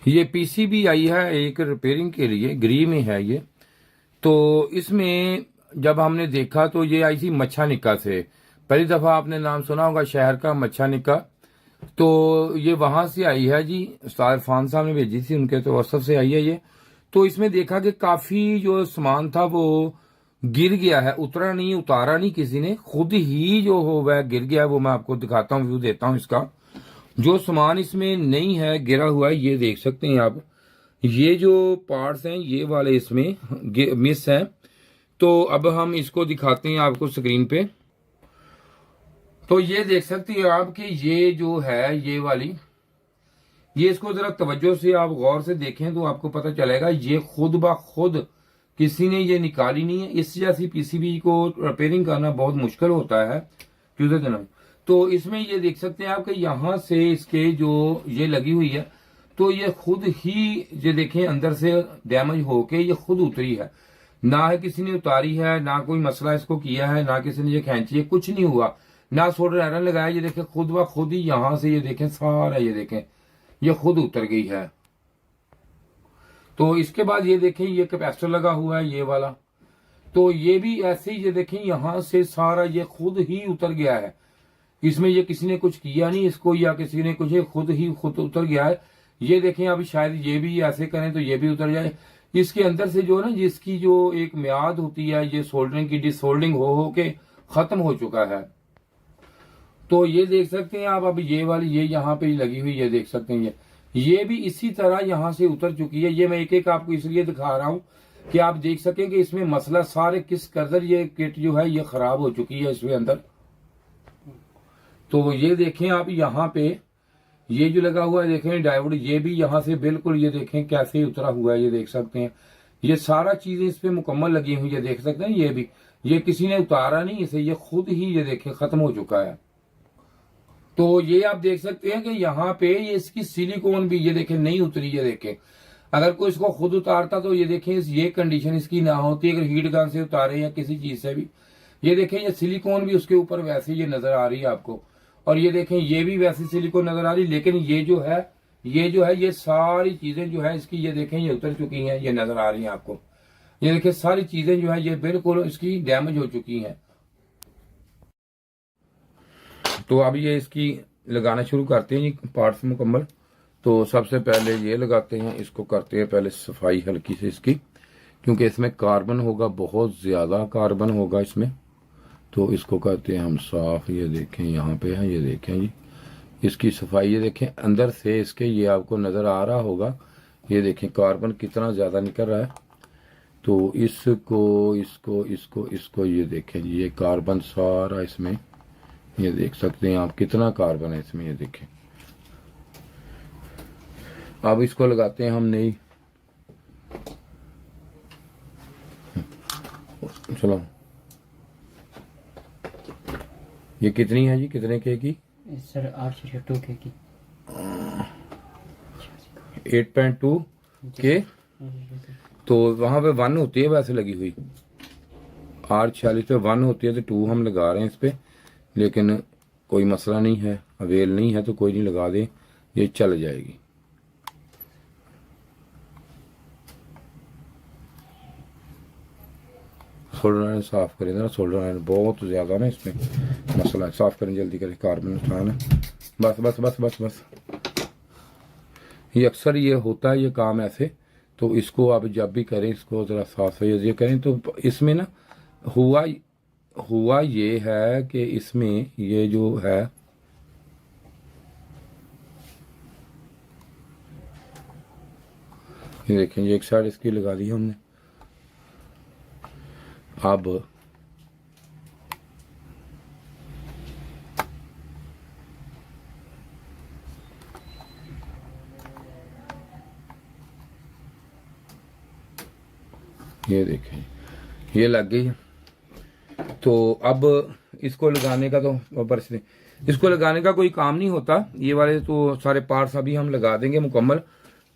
ये पीसीबी आई है एक रिपेयरिंग के लिए, ग्री में है ये। तो इसमें जब हमने देखा तो ये आई थी मच्छानिका से। पहली दफा आपने नाम सुना होगा शहर का, मच्छानिका। तो ये वहां से आई है जी, उस्ताद इरफान साहब ने भेजी थी, उनके तो वसफ से आई है ये। तो इसमें देखा कि काफी जो सामान था वो गिर गया है, उतरा नहीं, उतारा नहीं किसी ने, खुद ही जो हो वह गिर गया है। वो मैं आपको दिखाता हूँ, व्यू देता हूँ इसका। जो सामान इसमें नहीं है, गिरा हुआ है, ये देख सकते हैं आप। ये जो पार्ट्स हैं ये वाले इसमें मिस हैं। तो अब हम इसको दिखाते हैं आपको स्क्रीन पे। तो ये देख सकते हैं आप कि ये जो है ये वाली, ये इसको जरा तवज्जो से आप गौर से देखें तो आपको पता चलेगा ये खुद ब खुद किसी ने ये निकाली नहीं है। इस जैसी पीसीबी को रिपेयरिंग करना बहुत मुश्किल होता है यूजर जनरल। तो इसमें ये देख सकते हैं आप कि यहां से इसके जो ये लगी हुई है, तो ये खुद ही ये देखें अंदर से डैमेज होके ये खुद उतरी है। ना है किसी ने उतारी है, ना कोई मसला इसको किया है, ना किसी ने ये खींची है, कुछ नहीं हुआ, ना सोल्डर आयरन लगाया। ये देखें खुद ब खुद ही यहां से ये देखें सारा, ये देखें ये खुद उतर गई है। तो इसके बाद ये देखें ये कैपेसिटर लगा हुआ है ये वाला, तो ये भी ऐसे ही ये देखें यहां से सारा ये खुद ही उतर गया है। इसमें ये किसी ने कुछ किया नहीं इसको, या किसी ने कुछ, खुद उतर गया है। ये देखें अभी शायद ये भी ऐसे करें तो ये भी उतर जाए। इसके अंदर से जो ना जिसकी जो एक म्याद होती है ये सोल्डरिंग की, डिसोल्डरिंग हो के खत्म हो चुका है। तो ये देख सकते हैं आप, अब ये वाली ये यहाँ पे लगी हुई ये देख सकते हैं, ये भी इसी तरह यहाँ से उतर चुकी है। ये मैं एक एक आपको इसलिए दिखा रहा हूँ कि आप देख सकें कि इसमें मसला सारे किस कदर ये किट जो है ये खराब हो चुकी है इसके अंदर। तो ये देखें आप यहाँ पे ये जो लगा हुआ है देखें डायोड, ये भी यहाँ से बिल्कुल ये देखें कैसे उतरा हुआ है, ये देख सकते हैं। ये सारा चीजें इस पे मुकम्मल लगी हुई है, देख सकते हैं। ये भी ये किसी ने उतारा नहीं इसे, ये खुद ही ये देखें खत्म हो चुका है। तो ये आप देख सकते हैं कि यहाँ पे ये इसकी सिलिकॉन भी ये देखें नहीं उतरी, ये देखें। अगर कोई इसको खुद उतारता तो ये देखें ये कंडीशन इसकी ना होती, अगर हीट गन से उतारे या किसी चीज से भी। ये देखें ये सिलिकॉन भी उसके ऊपर वैसे ये नजर आ रही है आपको, और ये देखें ये भी वैसी सिलिकॉन नजर आ रही। लेकिन ये जो है ये सारी चीजें जो है इसकी ये देखें ये उतर चुकी हैं, ये नजर आ रही हैं आपको। ये देखें सारी चीजें जो है ये बिल्कुल इसकी डैमेज हो चुकी हैं। तो अब ये इसकी लगाना शुरू करते हैं जी पार्ट्स मुकम्मल। तो सबसे पहले ये लगाते हैं, इसको करते हैं पहले सफाई हल्की से इसकी, क्योंकि इसमें कार्बन होगा, बहुत ज्यादा कार्बन होगा इसमें। तो इसको करते हैं हम साफ। ये देखें यहाँ पे है, ये देखें जी इसकी सफाई। ये देखें अंदर से इसके ये आपको नजर आ रहा होगा, ये देखें कार्बन कितना ज्यादा निकल रहा है। तो इसको ये देखें जी, ये कार्बन सारा इसमें ये देख सकते हैं आप कितना कार्बन है इसमें, ये देखें। अब इसको लगाते हैं हम नई। चलो ये कितनी है जी, कितने के की सर? 8.2 के की, 8.2 के। तो वहां पे 1 होती है वैसे लगी हुई, 846 पे 1 होती है, तो 2 हम लगा रहे हैं इस पे। लेकिन कोई मसला नहीं है, अवेल नहीं है तो कोई नहीं, लगा दें, ये चल जाएगी। सोल्डर आयरन साफ करें ना, सोल्डर आयरन बहुत ज्यादा ना इसमें मसला है, साफ करें जल्दी करें, कार्बन उठाना। बस बस बस बस बस, ये अक्सर ये होता है ये काम ऐसे। तो इसको आप जब भी करें इसको जरा साफ ये करें। तो इसमें ना हुआ ये है कि इसमें ये जो है ये देखें, ये एक साइड इसकी लगा दी हमने। अब ये देखें ये लग गई। तो अब इसको लगाने का इसको लगाने का कोई काम नहीं होता। ये वाले तो सारे पार्ट्स अभी हम लगा देंगे मुकम्मल,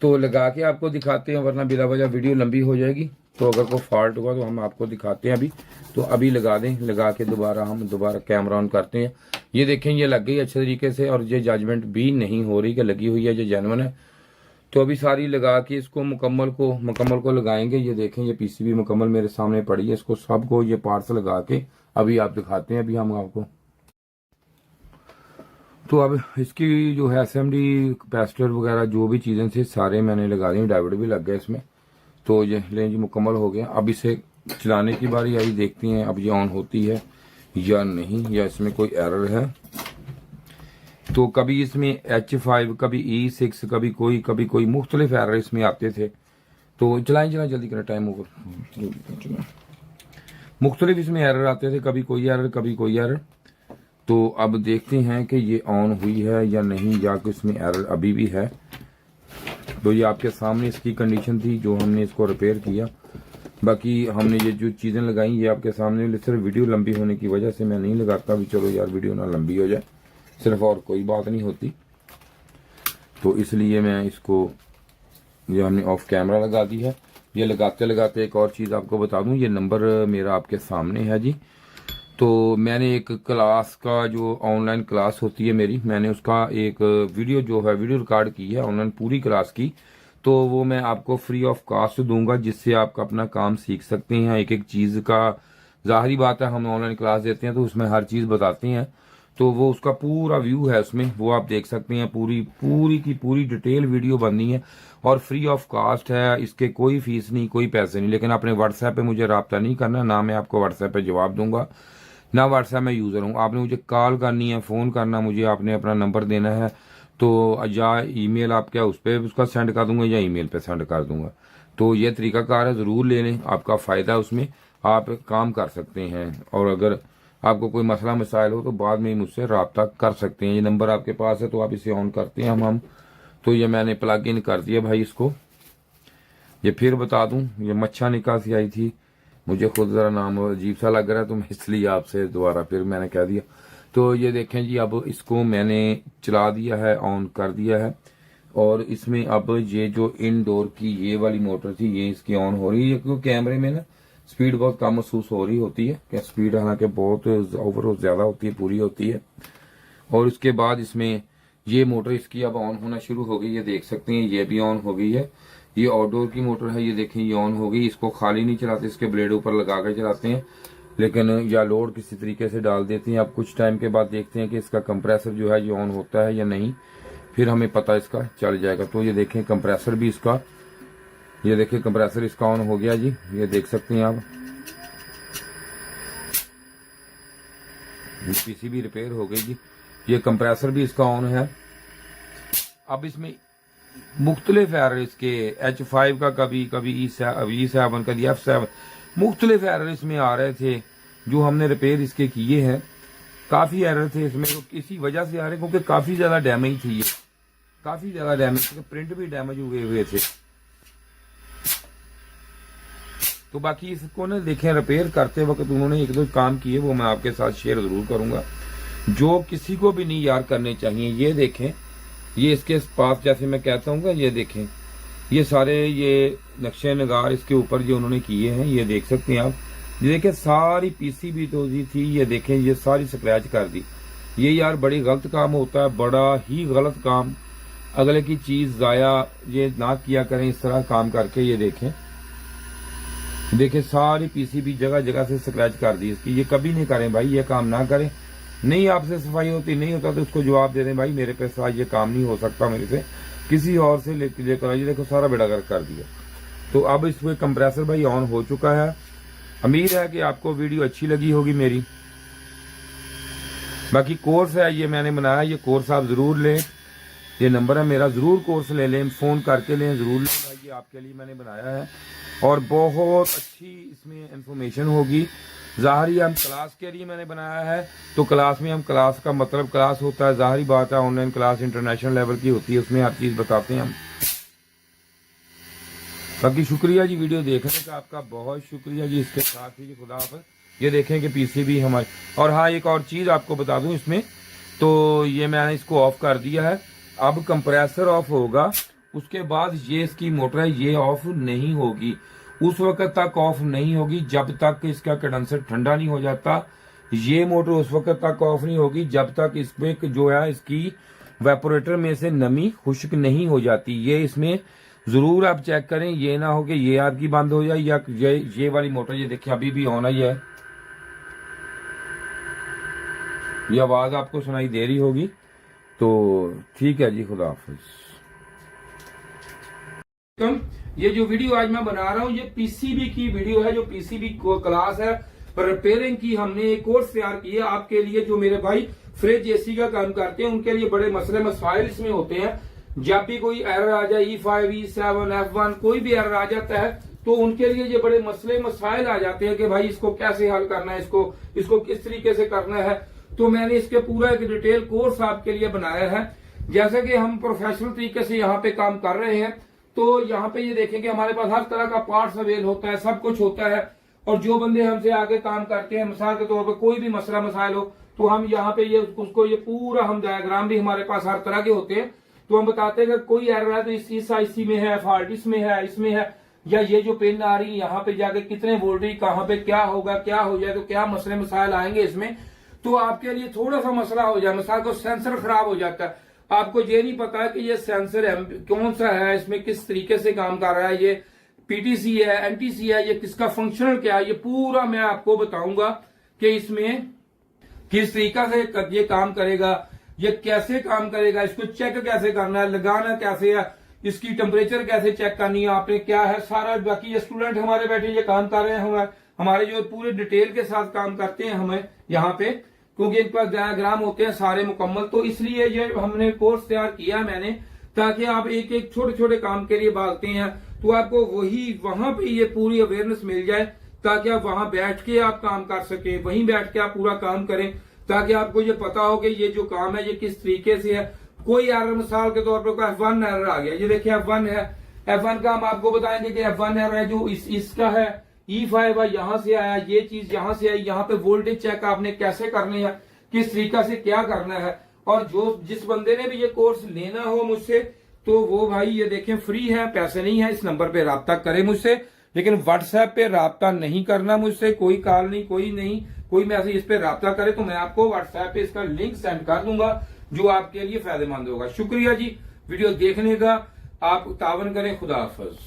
तो लगा के आपको दिखाते हैं, वरना बिला वजह वीडियो लंबी हो जाएगी। तो अगर कोई फॉल्ट हुआ तो हम आपको दिखाते हैं अभी। तो अभी लगा दें, लगा के हम दोबारा कैमरा ऑन करते हैं। ये देखें ये लग गई अच्छे तरीके से, और ये जजमेंट भी नहीं हो रही कि लगी हुई है, ये जेन्युइन है। तो अभी सारी लगा के इसको मुकम्मल को लगाएंगे। ये देखें, ये पीसीबी मुकम्मल मेरे सामने पड़ी है, इसको सबको ये पार्ट्स लगा के अभी आप दिखाते हैं अभी हम आपको। तो अब इसकी जो है एसएमडी कैपेसिटर वगैरह जो भी चीज़ें थी सारे मैंने लगा दी, डायोड भी लग गए इसमें। तो ये लें जी मुकम्मल हो गया। अब इसे चलाने की बारी आई, देखती हैं अब ये ऑन होती है या नहीं, या इसमें कोई एरर है। तो कभी इसमें H5, कभी E6, कभी कोई मुख्तलिफ एरर इसमें आते थे। तो चलाएं जल्दी करें, टाइम ओवर। मुख्तलिफ इसमें एरर आते थे, कभी कोई एरर। तो अब देखते हैं कि ये ऑन हुई है या नहीं, या कि इसमें एरर अभी भी है। तो ये आपके सामने इसकी कंडीशन थी जो हमने इसको रिपेयर किया। बाकी हमने ये जो चीज़ें लगाई ये आपके सामने, सिर्फ वीडियो लंबी होने की वजह से मैं नहीं लगाता भी, चलो यार वीडियो ना लंबी हो जाए, सिर्फ और कोई बात नहीं होती। तो इसलिए मैं इसको, ये हमने ऑफ कैमरा लगा दी है। ये लगाते एक और चीज़ आपको बता दूं, ये नंबर मेरा आपके सामने है जी। तो मैंने एक क्लास का, जो ऑनलाइन क्लास होती है मेरी, मैंने उसका एक वीडियो जो है वीडियो रिकॉर्ड की है ऑनलाइन पूरी क्लास की। तो वो मैं आपको फ्री ऑफ कॉस्ट दूंगा, जिससे आप अपना काम सीख सकते हैं। एक चीज़ का जाहिर बात है, हम ऑनलाइन क्लास देते हैं तो उसमें हर चीज़ बताते हैं। तो वो उसका पूरा व्यू है उसमें, वो आप देख सकते हैं। पूरी डिटेल वीडियो बननी है और फ्री ऑफ कॉस्ट है। इसके कोई फीस नहीं, कोई पैसे नहीं। लेकिन अपने व्हाट्सएप पे मुझे रब्ता नहीं करना, ना मैं आपको व्हाट्सएप पे जवाब दूंगा, ना व्हाट्सएप में यूज़र हूँ। आपने मुझे कॉल करनी है, फ़ोन करना, मुझे आपने अपना नंबर देना है। तो या ईमेल आप क्या उस पर उसका सेंड कर दूंगा, या ईमेल पे सेंड कर दूंगा। तो ये तरीकाकार है, ज़रूर ले लें, आपका फ़ायदा उसमें, आप काम कर सकते हैं। और अगर आपको कोई मसला मसाइल हो तो बाद में मुझसे रब्ता कर सकते हैं। ये नंबर आपके पास है, तो आप इसे ऑन करते हैं हम। तो ये मैंने प्लग इन कर दिया भाई इसको। ये फिर बता दूं, ये मच्छा निकासी आई थी, मुझे खुद ज़रा नाम अजीब सा लग रहा है, तो मैं इसलिए आपसे दोबारा फिर मैंने कह दिया। तो ये देखें जी, अब इसको मैंने चला दिया है, ऑन कर दिया है। और इसमें अब ये जो इनडोर की ये वाली मोटर थी, ये इसकी ऑन हो रही है, क्योंकि कैमरे में ना स्पीड बहुत कम महसूस हो रही होती है, क्या स्पीड हालांकि बहुत ओवर ज़्यादा होती है, पूरी होती है। और उसके बाद इसमें ये मोटर इसकी अब ऑन होना शुरू हो गई, ये देख सकते हैं, ये भी ऑन हो गई है। ये आउटडोर की मोटर है, ये देखें ये ऑन हो गई। इसको खाली नहीं चलाते, इसके ब्लेड ऊपर लगा कर चलाते हैं, लेकिन या लोड किसी तरीके से डाल देते हैं। अब कुछ टाइम के बाद देखते हैं कि इसका कंप्रेसर जो है ये ऑन होता है या नहीं, फिर हमें पता इसका चल जाएगा। तो ये देखें कंप्रेसर भी इसका, ये देखिए कंप्रेसर इसका ऑन हो गया जी, ये देख सकते हैं आप। पीसीबी रिपेयर हो गई जी, ये कंप्रेसर भी इसका ऑन है। अब इसमें मुख्तलिफ एरर इसके H5 का, कभी E7 का, F7, मुख्तलिफ एरर इसमें आ रहे थे जो हमने रिपेयर इसके किए हैं। काफ़ी एरर थे इसमें, तो इसी वजह से आ रहे क्योंकि काफ़ी ज़्यादा डैमेज थी ये, काफ़ी ज़्यादा डैमेज, प्रिंट भी डैमेज हुए थे। तो बाकी इसको ना देखें, रिपेयर करते वक्त उन्होंने एक दो काम किए, वो मैं आपके साथ शेयर ज़रूर करूँगा, जो किसी को भी नहीं यार करने चाहिए। ये देखें, ये इसके पास जैसे मैं कहता हूँ, ये देखें, ये सारे ये नक्शे नगार इसके ऊपर जो उन्होंने किए हैं, ये देख सकते हैं आप। ये देखें सारी पीसीबी तो थी, ये देखें ये सारी स्क्रैच कर दी। ये यार बड़ी गलत काम होता है, बड़ा ही गलत काम। अगले की चीज़ ज़ाया ये ना किया करें इस तरह काम करके। ये देखें सारी पीसीबी जगह जगह से स्क्रैच कर दी इसकी। ये कभी नहीं करें भाई, ये काम ना करें। नहीं आपसे सफाई होती, नहीं होता तो उसको जवाब दे दें, भाई मेरे पे ये काम नहीं हो सकता मेरे से, किसी और से लेकर आइए। देखो सारा बेड़ागर्क कर दिया। तो अब इसमें कंप्रेसर भाई ऑन हो चुका है। उम्मीद है कि आपको वीडियो अच्छी लगी होगी मेरी। बाकी कोर्स है ये मैंने बनाया, ये कोर्स आप ज़रूर लें, ये नंबर है मेरा, ज़रूर कोर्स ले लें, फ़ोन करके लें, ज़रूर लें भाई, ये आपके लिए मैंने बनाया है। और बहुत अच्छी इसमें इंफॉर्मेशन होगी। ज़ाहिरी हम क्लास के लिए मैंने बनाया है, तो क्लास में हम, क्लास का मतलब क्लास होता है, ज़ाहिरी बात है ऑनलाइन क्लास इंटरनेशनल लेवल की होती है, उसमें हर चीज़ बताते हैं हम। बाकी शुक्रिया जी वीडियो देखने का, आपका बहुत शुक्रिया जी। इसके साथ ही खुदा हाफ़िज़। ये देखें कि पीसीबी हमारी, और हाँ एक और चीज़ आपको बता दूं इसमें, तो ये मैंने इसको ऑफ कर दिया है। अब कंप्रेसर ऑफ होगा, उसके बाद ये इसकी मोटर है ये ऑफ नहीं होगी, उस वक्त तक ऑफ नहीं होगी जब तक इसका कंडेंसर ठंडा नहीं हो जाता। ये मोटर उस वक्त तक ऑफ नहीं होगी जब तक इसमें जो है इसकी वेपोरेटर में से नमी खुश्क नहीं हो जाती। ये इसमें जरूर आप चेक करें, ये ना हो कि ये आपकी बंद हो जाए या ये वाली मोटर, ये देखिए अभी भी ऑन ही है, ये आवाज आपको सुनाई दे रही होगी। तो ठीक है जी, खुदा हाफिज। ये जो वीडियो आज मैं बना रहा हूँ ये पीसीबी की वीडियो है, जो पीसीबी क्लास है रिपेयरिंग की। हमने एक कोर्स तैयार किया आपके लिए, जो मेरे भाई फ्रिज एसी का काम करते हैं उनके लिए बड़े मसले मसाइल इसमें होते हैं। जब भी कोई एरर आ जाए E5, E7, F1 कोई भी एरर आ जाता है तो उनके लिए ये बड़े मसले मसाइल आ जाते हैं कि भाई इसको कैसे हल करना है, इसको किस तरीके से करना है। तो मैंने इसके पूरा एक डिटेल कोर्स आपके लिए बनाया है। जैसे कि हम प्रोफेशनल तरीके से यहाँ पे काम कर रहे हैं, तो यहाँ पे ये देखेंगे हमारे पास हर तरह का पार्ट्स अवेल होता है, सब कुछ होता है। और जो बंदे हमसे आगे काम करते हैं, मिसाल के तौर पर कोई भी मसला मसाइल हो तो हम यहाँ पे ये पूरा हम डायग्राम भी हमारे पास हर तरह के होते हैं। तो हम बताते हैं कि कोई एरर है तो इस आईसी में है, फॉल्ट इसमें है, इसमें है, या ये जो पिन आ रही है यहाँ पे जाके कितने वोल्टेज, कहाँ पे क्या होगा, क्या हो जाए तो क्या मसले मसाइल आएंगे इसमें। तो आपके लिए थोड़ा सा मसला हो जाए, मिसाल को सेंसर खराब हो जाता है, आपको ये नहीं पता है कि ये सेंसर कौन सा है, इसमें किस तरीके से काम कर रहा है, ये पीटीसी है, एनटीसी है, ये किसका फंक्शनल क्या है, ये पूरा मैं आपको बताऊंगा कि इसमें किस तरीका से ये काम करेगा, ये कैसे काम करेगा, इसको चेक कैसे करना है, लगाना कैसे है, इसकी टेम्परेचर कैसे चेक करनी है आपने, क्या है सारा। बाकी ये स्टूडेंट हमारे बैठे ये काम कर रहे हैं, हमारे जो पूरे डिटेल के साथ काम करते हैं हमें यहाँ पे, क्योंकि इनके पास डायग्राम होते हैं सारे मुकम्मल। तो इसलिए ये हमने कोर्स तैयार किया मैंने, ताकि आप एक एक छोटे छोटे काम के लिए भागते हैं तो आपको वहां पे ये पूरी अवेयरनेस मिल जाए, ताकि आप वहां बैठ के आप काम कर सके, वहीं बैठ के आप पूरा काम करें, ताकि आपको ये पता हो कि ये जो काम है ये किस तरीके से है। कोई एरर मिसाल के तौर पर कोई F1 एरर आ गया, ये देखिए F1 है, F1 का हम आपको बताएंगे कि F1 एरर है जो इसका है, E5 है, यहाँ से आया, ये चीज यहाँ से आई, यहाँ पे वोल्टेज चेक आपने कैसे करनी है, किस तरीका से क्या करना है। और जिस बंदे ने भी ये कोर्स लेना हो मुझसे, तो वो भाई ये देखें फ्री है, पैसे नहीं है, इस नंबर पे राब्ता करें मुझसे। लेकिन व्हाट्सएप पे राब्ता नहीं करना मुझसे, कोई कॉल नहीं, कोई मैसेज इस पे राब्ता करे तो मैं आपको व्हाट्सएप पे इसका लिंक सेंड कर दूंगा, जो आपके लिए फायदेमंद होगा। शुक्रिया जी वीडियो देखने का, आप तावन करें। खुदा हाफिज।